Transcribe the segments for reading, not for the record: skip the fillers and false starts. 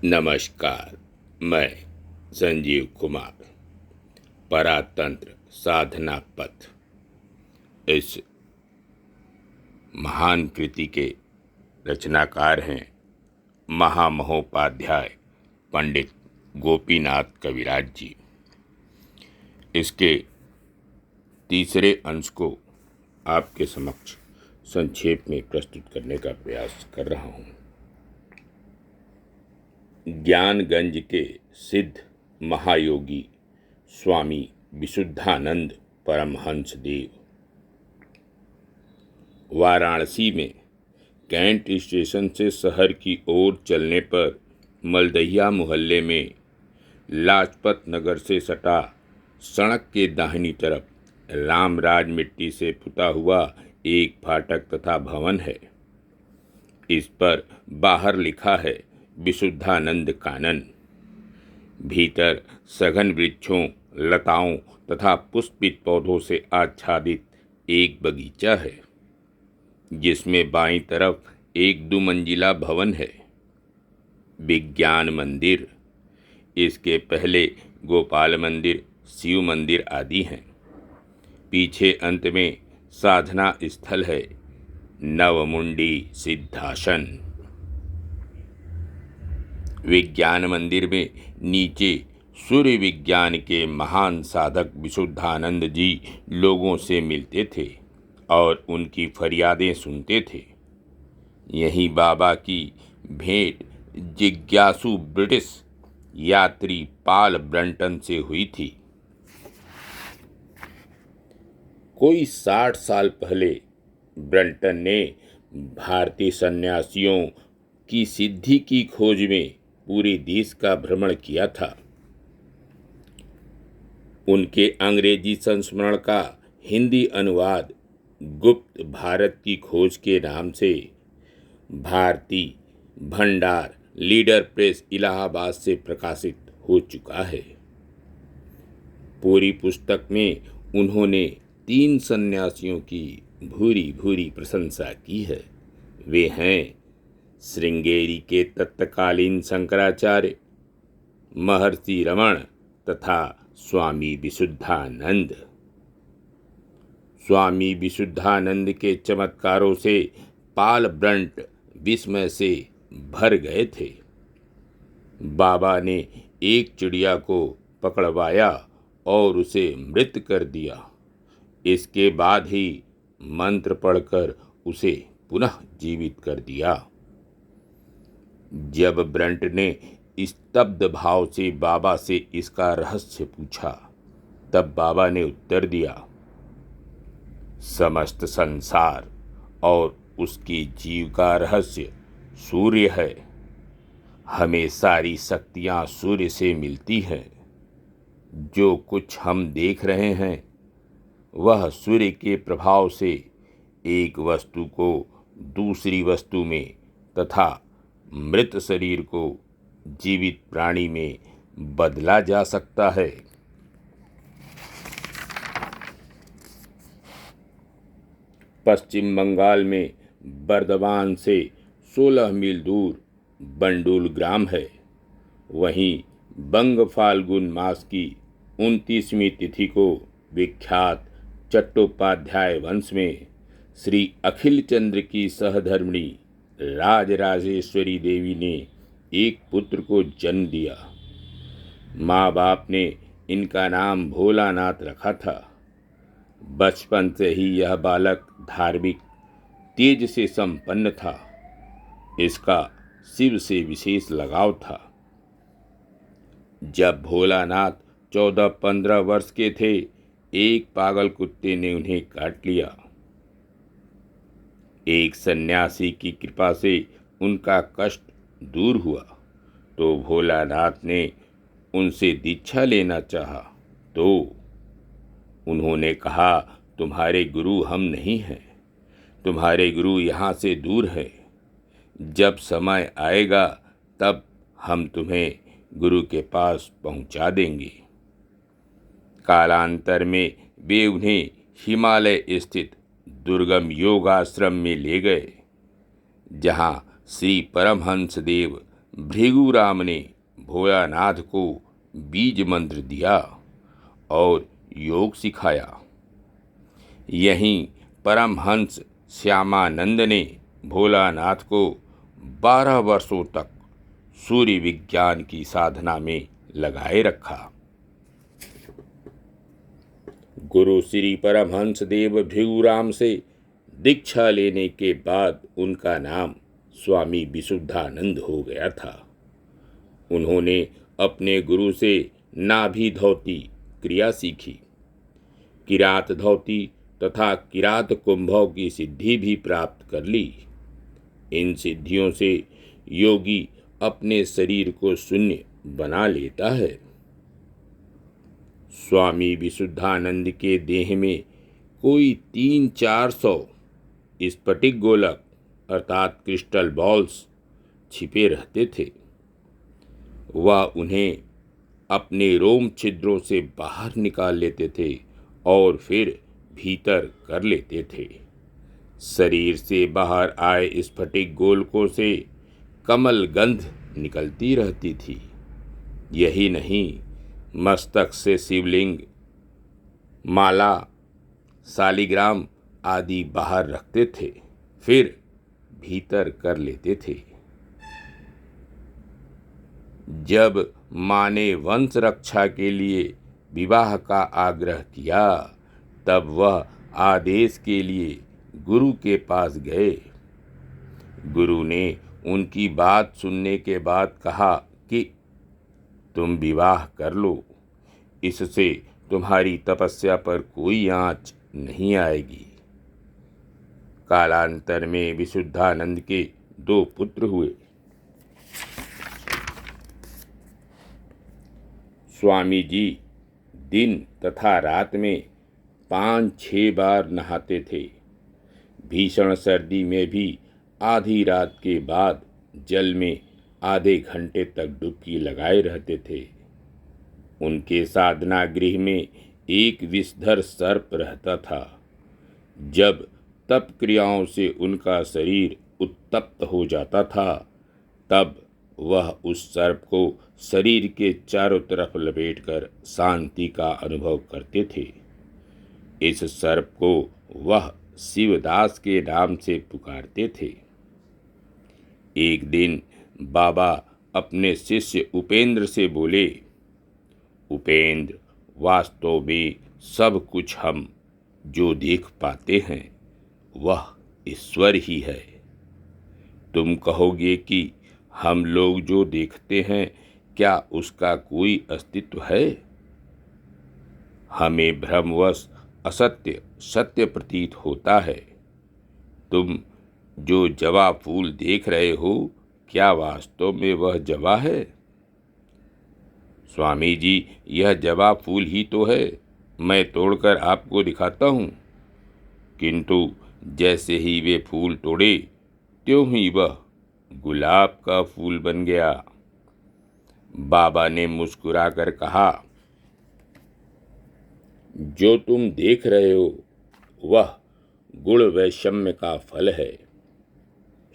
नमस्कार। मैं संजीव कुमार परातंत्र साधना पथ इस महान कृति के रचनाकार हैं महामहोपाध्याय पंडित गोपीनाथ कविराज जी। इसके तीसरे अंश को आपके समक्ष संक्षेप में प्रस्तुत करने का प्रयास कर रहा हूँ। ज्ञानगंज के सिद्ध महायोगी स्वामी विशुद्धानंद परमहंस देव वाराणसी में कैंट स्टेशन से शहर की ओर चलने पर मलदहिया मोहल्ले में लाजपत नगर से सटा सड़क के दाहिनी तरफ रामराज मिट्टी से पुता हुआ एक फाटक तथा भवन है। इस पर बाहर लिखा है विशुद्धानंद कानन। भीतर सघन वृक्षों, लताओं तथा पुष्पित पौधों से आच्छादित एक बगीचा है, जिसमें बाईं तरफ एक 2 मंजिला भवन है, विज्ञान मंदिर। इसके पहले गोपाल मंदिर, शिव मंदिर आदि हैं। पीछे अंत में साधना स्थल है, नवमुंडी सिद्धासन। विज्ञान मंदिर में नीचे सूर्य विज्ञान के महान साधक विशुद्धानंद जी लोगों से मिलते थे और उनकी फरियादें सुनते थे। यहीं बाबा की भेंट जिज्ञासु ब्रिटिश यात्री पाल ब्रंटन से हुई थी। कोई 60 साल पहले ब्रंटन ने भारतीय सन्यासियों की सिद्धि की खोज में पूरे देश का भ्रमण किया था। उनके अंग्रेजी संस्मरण का हिंदी अनुवाद गुप्त भारत की खोज के नाम से भारती भंडार लीडर प्रेस इलाहाबाद से प्रकाशित हो चुका है। पूरी पुस्तक में उन्होंने 3 सन्यासियों की भूरी भूरी प्रशंसा की है। वे हैं श्रृंगेरी के तत्कालीन शंकराचार्य महर्षि रमण तथा स्वामी विशुद्धानंद। स्वामी विशुद्धानंद के चमत्कारों से पाल ब्रंट विस्मय से भर गए थे। बाबा ने एक चिड़िया को पकड़वाया और उसे मृत कर दिया। इसके बाद ही मंत्र पढ़कर उसे पुनः जीवित कर दिया। जब ब्रंट ने स्तब्ध भाव से बाबा से इसका रहस्य पूछा, तब बाबा ने उत्तर दिया, समस्त संसार और उसके जीव का रहस्य सूर्य है। हमें सारी शक्तियां सूर्य से मिलती हैं। जो कुछ हम देख रहे हैं वह सूर्य के प्रभाव से एक वस्तु को दूसरी वस्तु में तथा मृत शरीर को जीवित प्राणी में बदला जा सकता है। पश्चिम बंगाल में बर्दवान से 16 मील दूर बंडुल ग्राम है। वहीं बंग फाल्गुन मास की 29वीं तिथि को विख्यात चट्टोपाध्याय वंश में श्री अखिल चंद्र की सहधर्मिणी राजराजेश्वरी देवी ने एक पुत्र को जन्म दिया। माँ बाप ने इनका नाम भोलानाथ रखा था। बचपन से ही यह बालक धार्मिक तेज से संपन्न था। इसका शिव से विशेष लगाव था। जब भोलानाथ 14-15 वर्ष के थे, एक पागल कुत्ते ने उन्हें काट लिया। एक सन्यासी की कृपा से उनका कष्ट दूर हुआ तो भोलानाथ ने उनसे दीक्षा लेना चाहा, तो उन्होंने कहा, तुम्हारे गुरु हम नहीं हैं, तुम्हारे गुरु यहाँ से दूर है। जब समय आएगा तब हम तुम्हें गुरु के पास पहुँचा देंगे। कालांतर में वे उन्हें हिमालय स्थित दुर्गम योग आश्रम में ले गए, जहाँ श्री परमहंस देव भृगुराम ने भोलानाथ को बीज मंत्र दिया और योग सिखाया। यहीं परमहंस श्यामानंद ने भोलानाथ को 12 वर्षों तक सूर्य विज्ञान की साधना में लगाए रखा। गुरु श्री परमहंस देव भृगुराम से दीक्षा लेने के बाद उनका नाम स्वामी विशुद्धानंद हो गया था। उन्होंने अपने गुरु से नाभि धौती क्रिया सीखी। किरात धौती तथा किरात कुंभों की सिद्धि भी प्राप्त कर ली। इन सिद्धियों से योगी अपने शरीर को शून्य बना लेता है। स्वामी विशुद्धानंद के देह में कोई 300-400 स्फटिक गोलक अर्थात क्रिस्टल बॉल्स छिपे रहते थे। वह उन्हें अपने रोम छिद्रों से बाहर निकाल लेते थे और फिर भीतर कर लेते थे। शरीर से बाहर आए स्फटिक गोलकों से कमल गंध निकलती रहती थी। यही नहीं, मस्तक से शिवलिंग, माला, शालिग्राम आदि बाहर रखते थे, फिर भीतर कर लेते थे। जब माँ ने वंश रक्षा के लिए विवाह का आग्रह किया, तब वह आदेश के लिए गुरु के पास गए। गुरु ने उनकी बात सुनने के बाद कहा कि तुम विवाह कर लो, इससे तुम्हारी तपस्या पर कोई आँच नहीं आएगी। कालांतर में विशुद्धानंद के 2 पुत्र हुए। स्वामी जी दिन तथा रात में 5-6 बार नहाते थे। भीषण सर्दी में भी आधी रात के बाद जल में आधे घंटे तक डुबकी लगाए रहते थे। उनके साधना गृह में एक विषधर सर्प रहता था। जब तप क्रियाओं से उनका शरीर उत्तप्त हो जाता था, तब वह उस सर्प को शरीर के चारों तरफ लपेटकर शांति का अनुभव करते थे। इस सर्प को वह शिवदास के नाम से पुकारते थे। एक दिन बाबा अपने शिष्य उपेंद्र से बोले, उपेंद्र, वास्तव में सब कुछ हम जो देख पाते हैं वह ईश्वर ही है। तुम कहोगे कि हम लोग जो देखते हैं क्या उसका कोई अस्तित्व है? हमें भ्रमवश असत्य सत्य प्रतीत होता है। तुम जो जवा फूल देख रहे हो, क्या वास्तव में वह जवा है? स्वामी जी, यह जवा फूल ही तो है। मैं तोड़कर आपको दिखाता हूँ। किंतु जैसे ही वे फूल तोड़े, त्यों ही वह गुलाब का फूल बन गया। बाबा ने मुस्कुराकर कहा, जो तुम देख रहे हो वह गुण वैषम्य का फल है।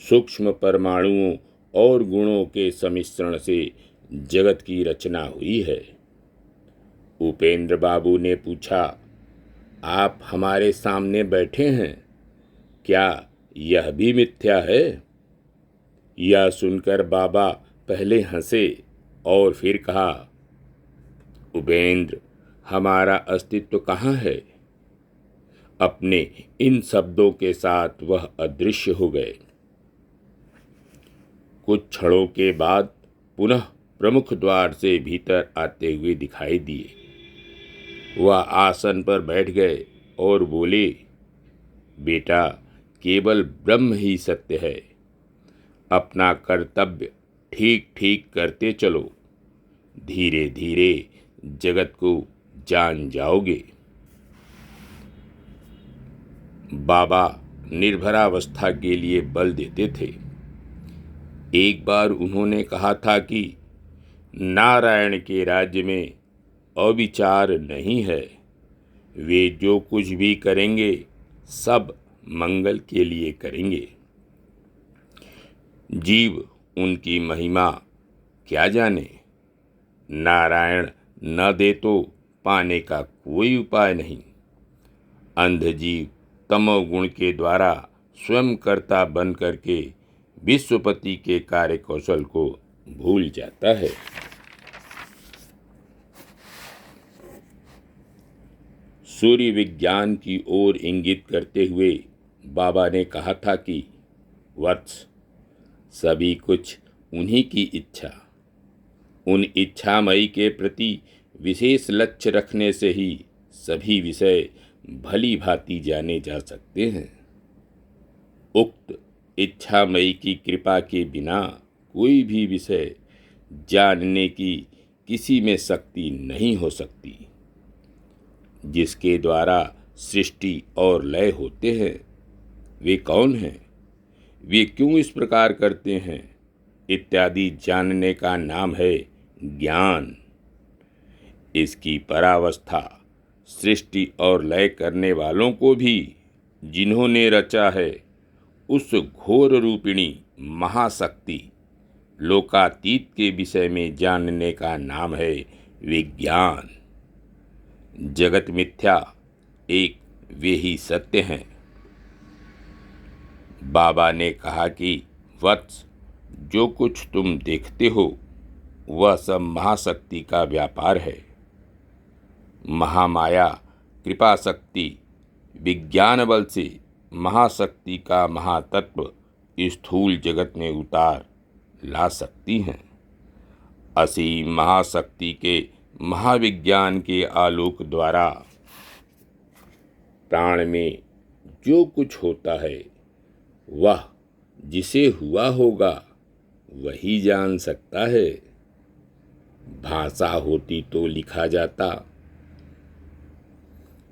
सूक्ष्म परमाणुओं और गुणों के सम्मिश्रण से जगत की रचना हुई है। उपेंद्र बाबू ने पूछा, आप हमारे सामने बैठे हैं, क्या यह भी मिथ्या है? यह सुनकर बाबा पहले हंसे और फिर कहा, उपेंद्र, हमारा अस्तित्व कहाँ है? अपने इन शब्दों के साथ वह अदृश्य हो गए। कुछ क्षणों के बाद पुनः प्रमुख द्वार से भीतर आते हुए दिखाई दिए। वह आसन पर बैठ गए और बोले, बेटा, केवल ब्रह्म ही सत्य है। अपना कर्तव्य ठीक ठीक करते चलो, धीरे धीरे जगत को जान जाओगे। बाबा निर्भरावस्था के लिए बल देते थे। एक बार उन्होंने कहा था कि नारायण के राज्य में अविचार नहीं है। वे जो कुछ भी करेंगे सब मंगल के लिए करेंगे। जीव उनकी महिमा क्या जाने। नारायण न दे तो पाने का कोई उपाय नहीं। अंध जीव तमोगुण के द्वारा स्वयं कर्ता बन करके विश्वपति के कार्य कौशल को भूल जाता है। सूर्य विज्ञान की ओर इंगित करते हुए बाबा ने कहा था कि वत्स, सभी कुछ उन्हीं की इच्छा, उन इच्छामयी के प्रति विशेष लक्ष्य रखने से ही सभी विषय भली भांति जाने जा सकते हैं। उक्त इच्छामयी की कृपा के बिना कोई भी विषय जानने की किसी में शक्ति नहीं हो सकती। जिसके द्वारा सृष्टि और लय होते हैं वे कौन हैं, वे क्यों इस प्रकार करते हैं इत्यादि जानने का नाम है ज्ञान। इसकी परावस्था सृष्टि और लय करने वालों को भी जिन्होंने रचा है उस घोर रूपिणी महाशक्ति लोकातीत के विषय में जानने का नाम है विज्ञान। जगत मिथ्या, एक वे ही सत्य हैं। बाबा ने कहा कि वत्स, जो कुछ तुम देखते हो वह सब महाशक्ति का व्यापार है। महामाया कृपा शक्ति विज्ञान बल से महाशक्ति का महातत्व स्थूल जगत में उतार ला सकती हैं। असीम महाशक्ति के महाविज्ञान के आलोक द्वारा प्राण में जो कुछ होता है वह जिसे हुआ होगा वही जान सकता है। भाषा होती तो लिखा जाता।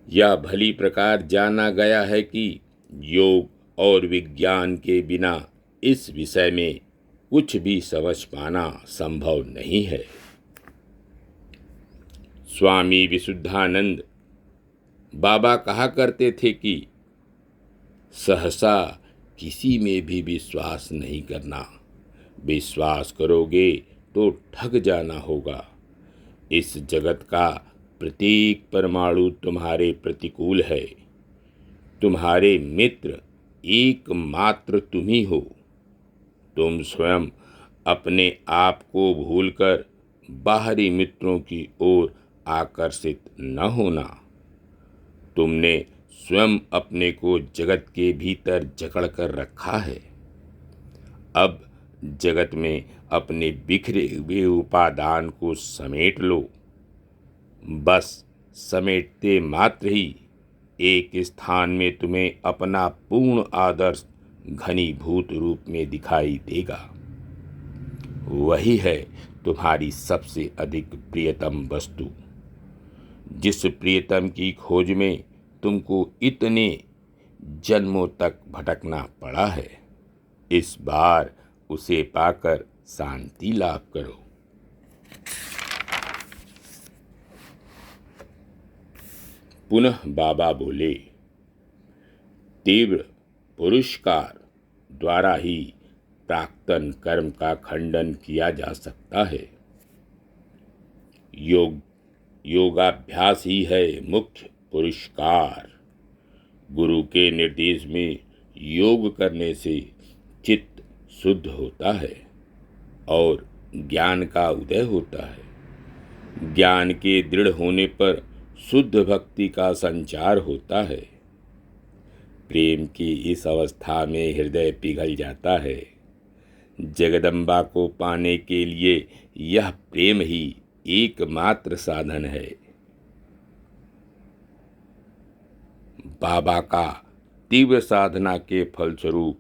यह भली प्रकार जाना गया है कि योग और विज्ञान के बिना इस विषय में कुछ भी समझ पाना संभव नहीं है। स्वामी विशुद्धानंद बाबा कहा करते थे कि सहसा किसी में भी विश्वास नहीं करना। विश्वास करोगे तो ठग जाना होगा। इस जगत का प्रत्येक परमाणु तुम्हारे प्रतिकूल है। तुम्हारे मित्र एकमात्र तुम ही हो। तुम स्वयं अपने आप को भूलकर बाहरी मित्रों की ओर आकर्षित न होना। तुमने स्वयं अपने को जगत के भीतर जकड़ कर रखा है। अब जगत में अपने बिखरे हुए उपादान को समेट लो। बस समेटते मात्र ही एक स्थान में तुम्हें अपना पूर्ण आदर्श घनीभूत रूप में दिखाई देगा। वही है तुम्हारी सबसे अधिक प्रियतम वस्तु। जिस प्रियतम की खोज में तुमको इतने जन्मों तक भटकना पड़ा है, इस बार उसे पाकर शांति लाभ करो। पुनः बाबा बोले, तीव्र पुरुषकार द्वारा ही प्राक्तन कर्म का खंडन किया जा सकता है। योगाभ्यास ही है मुख्य पुरुषकार। गुरु के निर्देश में योग करने से चित्त शुद्ध होता है और ज्ञान का उदय होता है। ज्ञान के दृढ़ होने पर शुद्ध भक्ति का संचार होता है। प्रेम की इस अवस्था में हृदय पिघल जाता है। जगदम्बा को पाने के लिए यह प्रेम ही एकमात्र साधन है। बाबा का तीव्र साधना के फलस्वरूप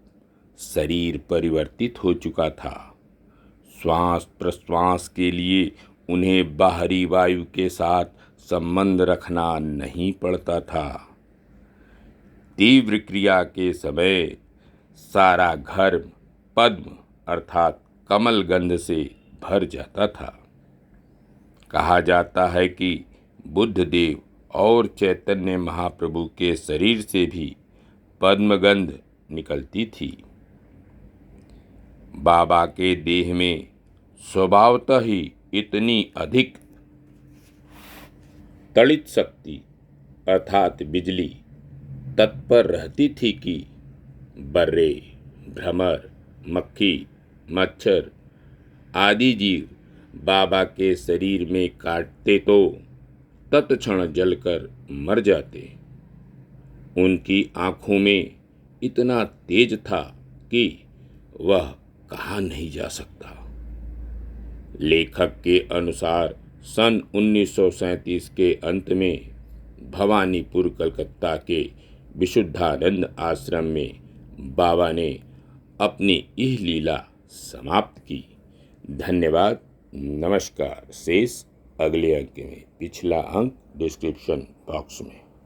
शरीर परिवर्तित हो चुका था। श्वास प्रश्वास के लिए उन्हें बाहरी वायु के साथ संबंध रखना नहीं पड़ता था। तीव्र क्रिया के समय सारा घर पद्म अर्थात कमल गंध से भर जाता था। कहा जाता है कि बुद्धदेव और चैतन्य महाप्रभु के शरीर से भी पद्मगंध निकलती थी। बाबा के देह में स्वभावतः ही इतनी अधिक तड़ित शक्ति अर्थात बिजली तत्पर रहती थी कि बर्रे, भ्रमर, मक्खी, मच्छर आदि जीव बाबा के शरीर में काटते तो तत्क्षण जलकर मर जाते। उनकी आंखों में इतना तेज था कि वह कहा नहीं जा सकता। लेखक के अनुसार सन 1937 के अंत में भवानीपुर कलकत्ता के विशुद्धानंद आश्रम में बाबा ने अपनी यह लीला समाप्त की। धन्यवाद। नमस्कार। शेष अगले अंक में, पिछला अंक डिस्क्रिप्शन बॉक्स में।